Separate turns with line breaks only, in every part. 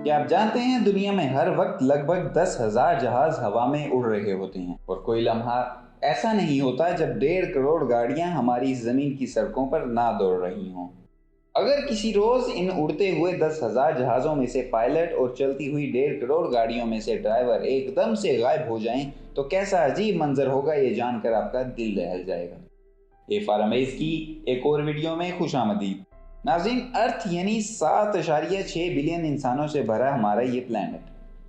क्या आप जानते हैं दुनिया में हर वक्त लगभग 10,000 जहाज हवा में उड़ रहे होते हैं और कोई लम्हा ऐसा नहीं होता जब 1.5 करोड़ गाड़ियां हमारी जमीन की सड़कों पर ना दौड़ रही हों। अगर किसी रोज इन उड़ते हुए 10,000 जहाजों में से पायलट और चलती हुई 1.5 करोड़ गाड़ियों में से ड्राइवर एकदम से गायब हो जाएं तो कैसा अजीब मंजर होगा, ये जानकर आपका दिल दहल जाएगा। ए की एक और वीडियो में खुशामदीद। नाज़रीन, अर्थ यानी 7.6 बिलियन इंसानों से भरा हमारा ये प्लेनेट,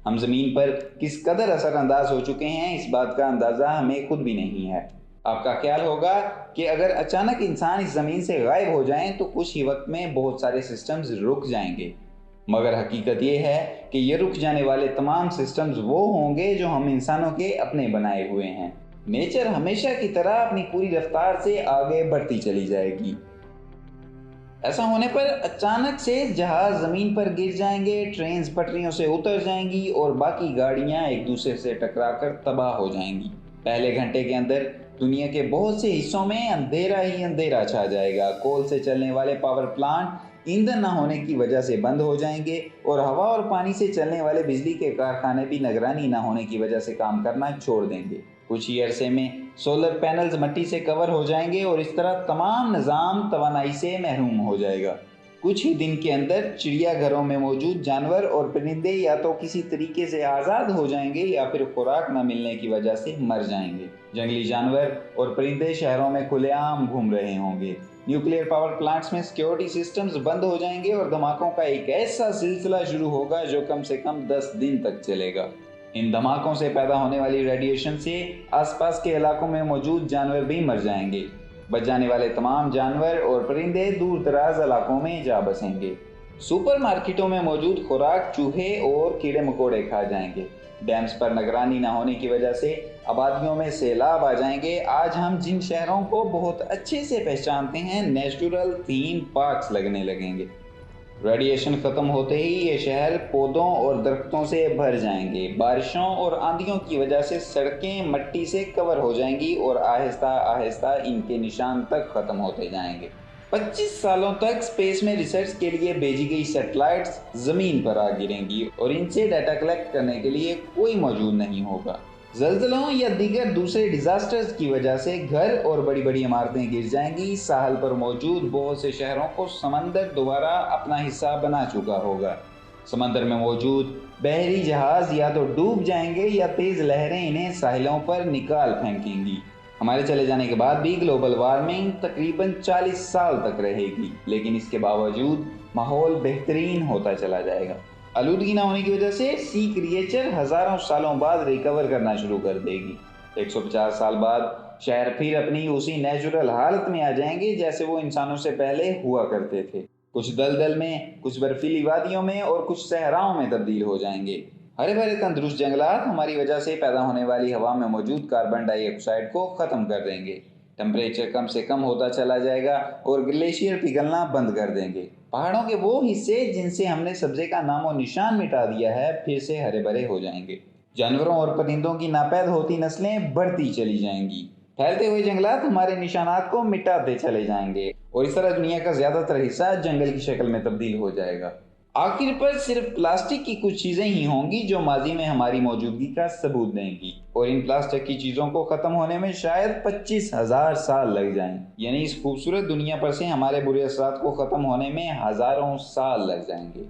हम जमीन पर किस कदर असरअंदाज हो चुके हैं इस बात का अंदाजा हमें खुद भी नहीं है। आपका ख्याल होगा कि अगर अचानक इंसान इस जमीन से गायब हो जाएं तो कुछ ही वक्त में बहुत सारे सिस्टम्स रुक जाएंगे, मगर हकीकत ये है कि ये रुक जाने वाले तमाम सिस्टम्स वो होंगे जो हम इंसानों के अपने बनाए हुए हैं। नेचर हमेशा की तरह अपनी पूरी रफ्तार से आगे बढ़ती चली जाएगी। ऐसा होने पर अचानक से जहाज जमीन पर गिर जाएंगे, ट्रेन पटरियों से उतर जाएंगी और बाकी गाड़ियां एक दूसरे से टकराकर तबाह हो जाएंगी। पहले घंटे के अंदर दुनिया के बहुत से हिस्सों में अंधेरा ही अंधेरा छा जाएगा। कोल से चलने वाले पावर प्लांट ईंधन न होने की वजह से बंद हो जाएंगे और हवा और पानी से चलने वाले बिजली के कारखाने भी निगरानी न होने की वजह से काम करना छोड़ देंगे। कुछ ही अरसे में सोलर पैनल्स मट्टी से कवर हो जाएंगे और इस तरह तमाम निज़ाम तवानाई से महरूम हो जाएगा। कुछ ही दिन के अंदर चिड़ियाघरों में मौजूद जानवर और परिंदे या तो किसी तरीके से आज़ाद हो जाएंगे या फिर खुराक न मिलने की वजह से मर जाएंगे। जंगली जानवर और परिंदे शहरों में खुलेआम घूम रहे होंगे। न्यूक्लियर पावर प्लांट्स में सिक्योरिटी सिस्टम्स बंद हो जाएंगे और धमाकों का एक ऐसा सिलसिला शुरू होगा जो कम से कम 10 दिन तक चलेगा। इन धमाकों से पैदा होने वाली रेडिएशन से आसपास के इलाकों में मौजूद जानवर भी मर जाएंगे। बच जाने वाले तमाम जानवर और परिंदे दूर दराज इलाकों में जा बसेंगे। सुपरमार्केटों में मौजूद खुराक चूहे और कीड़े मकोड़े खा जाएंगे। डैम्स पर निगरानी न होने की वजह से आबादियों में सैलाब आ जाएंगे। आज हम जिन शहरों को बहुत अच्छे से पहचानते हैं, नेचुरल थीम पार्क्स लगने लगेंगे। रेडिएशन खत्म होते ही ये शहर पौधों और दरख्तों से भर जाएंगे। बारिशों और आंधियों की वजह से सड़कें मट्टी से कवर हो जाएंगी और आहिस्ता आहिस्ता इनके निशान तक खत्म होते जाएंगे। 25 सालों तक स्पेस में रिसर्च के लिए भेजी गई सैटेलाइट्स जमीन पर आ गिरेंगी और इनसे डाटा कलेक्ट करने के लिए कोई मौजूद नहीं होगा। ज़ल्ज़लों या दीगर दूसरे डिजास्टर्स की वजह से घर और बड़ी बड़ी इमारतें गिर जाएंगी। साहल पर मौजूद बहुत से शहरों को समंदर दोबारा अपना हिस्सा बना चुका होगा। समंदर में मौजूद बहरी जहाज या तो डूब जाएंगे या तेज लहरें इन्हें साहिलों पर निकाल फेंकेंगी। हमारे चले जाने के बाद भी ग्लोबल वार्मिंग तकरीबन 40 साल तक रहेगी, लेकिन इसके बावजूद माहौल बेहतरीन होता चला जाएगा। आलूदगी न होने की वजह से सी क्रिएचर हजारों सालों बाद रिकवर करना शुरू कर देगी। 150 साल बाद शहर फिर अपनी उसी नेचुरल हालत में आ जाएंगे जैसे वो इंसानों से पहले हुआ करते थे। कुछ दलदल में, कुछ बर्फीली वादियों में और कुछ सहराओं में तब्दील हो जाएंगे। हरे भरे तंदुरुस्त जंगलात हमारी वजह से पैदा होने वाली हवा में मौजूद कार्बन डाइऑक्साइड को खत्म कर देंगे। टेम्परेचर कम से कम होता चला जाएगा और ग्लेशियर पिघलना बंद कर देंगे। पहाड़ों के वो हिस्से जिनसे हमने सब्जे का नामो निशान मिटा दिया है फिर से हरे भरे हो जाएंगे। जानवरों और परिंदों की नापैद होती नस्लें बढ़ती चली जाएंगी। फैलते हुए जंगलात हमारे निशानात को मिटाते चले जाएंगे और इस तरह दुनिया का ज्यादातर हिस्सा जंगल की शक्ल में तब्दील हो जाएगा। आखिर पर सिर्फ प्लास्टिक की कुछ चीजें ही होंगी जो माजी में हमारी मौजूदगी का सबूत देंगी और इन प्लास्टिक की चीजों को खत्म होने में शायद 25,000 साल लग जाएं। यानी इस खूबसूरत दुनिया पर से हमारे बुरे असरात को खत्म होने में हजारों साल लग जाएंगे।